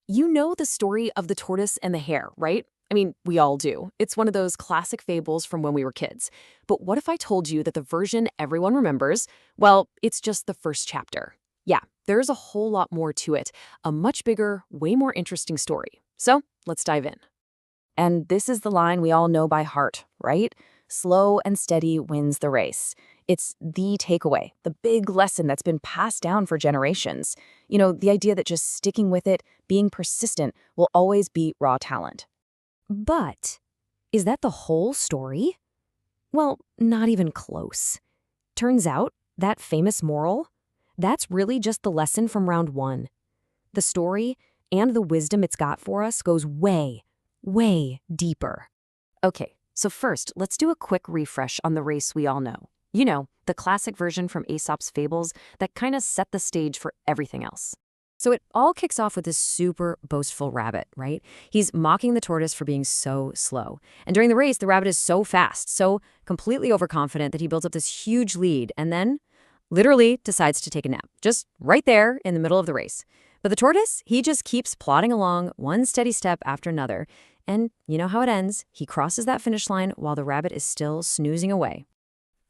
You know the story of the tortoise and the hare, right? I mean, we all do. It's one of those classic fables from when we were kids. But what if I told you that the version everyone remembers, well, it's just the first chapter? Yeah, there's a whole lot more to it, a much bigger, way more interesting story. So let's dive in. And this is the line we all know by heart, right? Slow and steady wins the race. It's the takeaway, the big lesson that's been passed down for generations. The idea that just sticking with it, being persistent, will always beat raw talent. But is that the whole story? Well, not even close. Turns out, that famous moral, that's really just the lesson from round one. The story and the wisdom it's got for us goes way, way deeper. Okay, so first, let's do a quick refresh on the race we all know. The classic version from Aesop's fables that kind of set the stage for everything else. So it all kicks off with this super boastful rabbit, right? He's mocking the tortoise for being so slow. And during the race, the rabbit is so fast, so completely overconfident that he builds up this huge lead and then literally decides to take a nap, just right there in the middle of the race. But the tortoise, he just keeps plodding along, one steady step after another. And you know how it ends. He crosses that finish line while the rabbit is still snoozing away.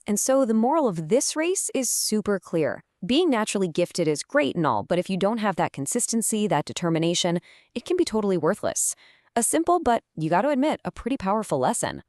And so the moral of this race is super clear. Being naturally gifted is great and all, but if you don't have that consistency, that determination, it can be totally worthless. A simple, but you got to admit, a pretty powerful lesson.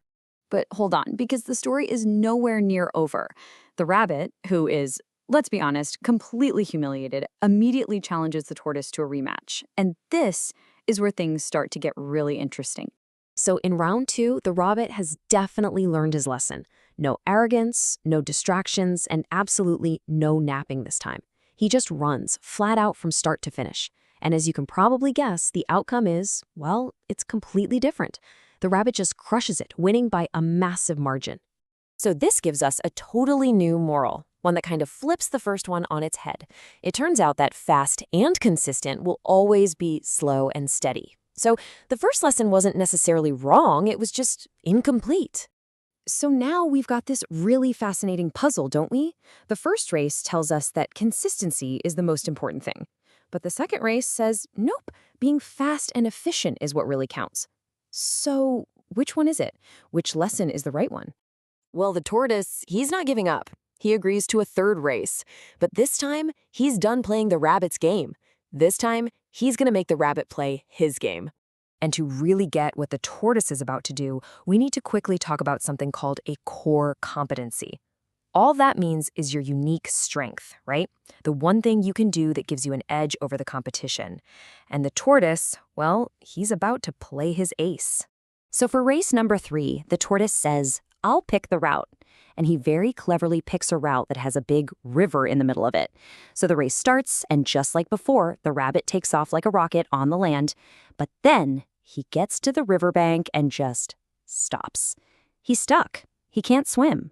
But hold on, because the story is nowhere near over. The rabbit, who is, let's be honest, completely humiliated, immediately challenges the tortoise to a rematch. And this is where things start to get really interesting. So in round two, the rabbit has definitely learned his lesson. No arrogance, no distractions, and absolutely no napping this time. He just runs, flat out from start to finish. And as you can probably guess, the outcome is, well, it's completely different. The rabbit just crushes it, winning by a massive margin. So this gives us a totally new moral, one that kind of flips the first one on its head. It turns out that fast and consistent will always be slow and steady. So the first lesson wasn't necessarily wrong, it was just incomplete. So now we've got this really fascinating puzzle, don't we? The first race tells us that consistency is the most important thing. But the second race says, nope, being fast and efficient is what really counts. So which one is it? Which lesson is the right one? Well, the tortoise, he's not giving up. He agrees to a third race. But this time, he's done playing the rabbit's game. This time, he's going to make the rabbit play his game. And to really get what the tortoise is about to do, we need to quickly talk about something called a core competency. All that means is your unique strength, right? The one thing you can do that gives you an edge over the competition. And the tortoise, well, he's about to play his ace. So for race number 3, the tortoise says, I'll pick the route. And he very cleverly picks a route that has a big river in the middle of it. So the race starts, and just like before, the rabbit takes off like a rocket on the land. But then he gets to the riverbank and just stops. He's stuck. He can't swim.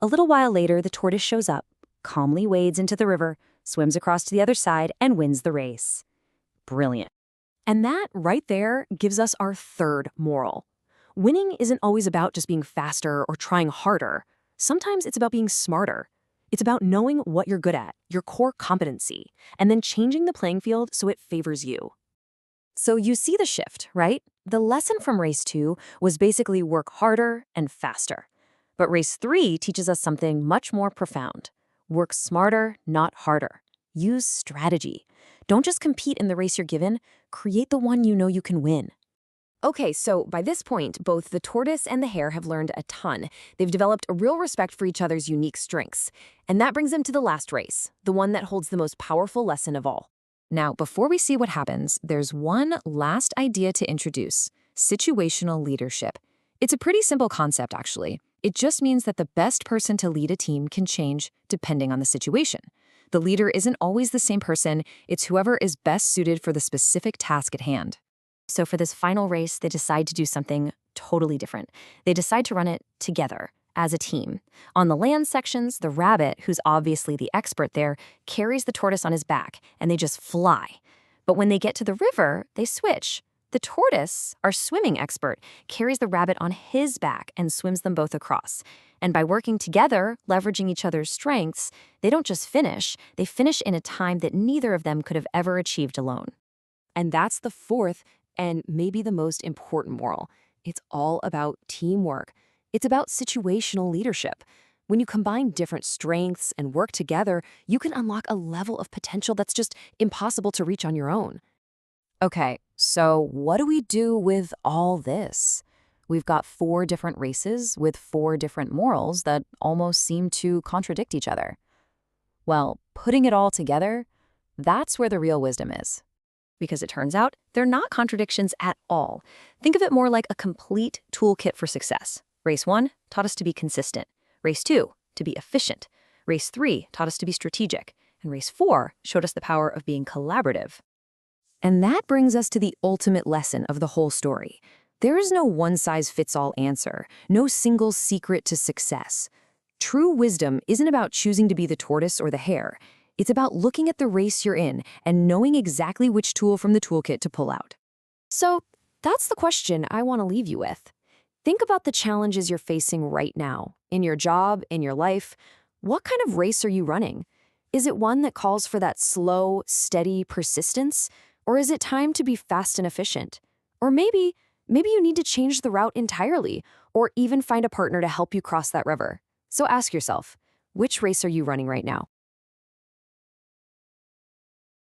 A little while later, the tortoise shows up, calmly wades into the river, swims across to the other side, and wins the race. Brilliant. And that right there gives us our third moral. Winning isn't always about just being faster or trying harder. Sometimes it's about being smarter. It's about knowing what you're good at, your core competency, and then changing the playing field so it favors you. So you see the shift, right? The lesson from race 2 was basically work harder and faster. But race 3 teaches us something much more profound. Work smarter, not harder. Use strategy. Don't just compete in the race you're given, create the one you know you can win. Okay, so by this point, both the tortoise and the hare have learned a ton. They've developed a real respect for each other's unique strengths. And that brings them to the last race, the one that holds the most powerful lesson of all. Now, before we see what happens, there's one last idea to introduce: situational leadership. It's a pretty simple concept, actually. It just means that the best person to lead a team can change depending on the situation. The leader isn't always the same person, it's whoever is best suited for the specific task at hand. So for this final race, they decide to do something totally different. They decide to run it together, as a team. On the land sections, the rabbit, who's obviously the expert there, carries the tortoise on his back, and they just fly. But when they get to the river, they switch. The tortoise, our swimming expert, carries the rabbit on his back and swims them both across. And by working together, leveraging each other's strengths, they don't just finish, they finish in a time that neither of them could have ever achieved alone. And that's the fourth and maybe the most important moral. It's all about teamwork. It's about situational leadership. When you combine different strengths and work together, you can unlock a level of potential that's just impossible to reach on your own. Okay, so what do we do with all this? We've got four different races with four different morals that almost seem to contradict each other. Well, putting it all together, that's where the real wisdom is. Because it turns out they're not contradictions at all. Think of it more like a complete toolkit for success. Race 1 taught us to be consistent. Race 2, to be efficient. Race 3 taught us to be strategic. And Race 4 showed us the power of being collaborative. And that brings us to the ultimate lesson of the whole story. There is no one-size-fits-all answer, no single secret to success. True wisdom isn't about choosing to be the tortoise or the hare. It's about looking at the race you're in and knowing exactly which tool from the toolkit to pull out. So that's the question I want to leave you with. Think about the challenges you're facing right now, in your job, in your life. What kind of race are you running? Is it one that calls for that slow, steady persistence? Or is it time to be fast and efficient? Or maybe you need to change the route entirely, or even find a partner to help you cross that river. So ask yourself, which race are you running right now?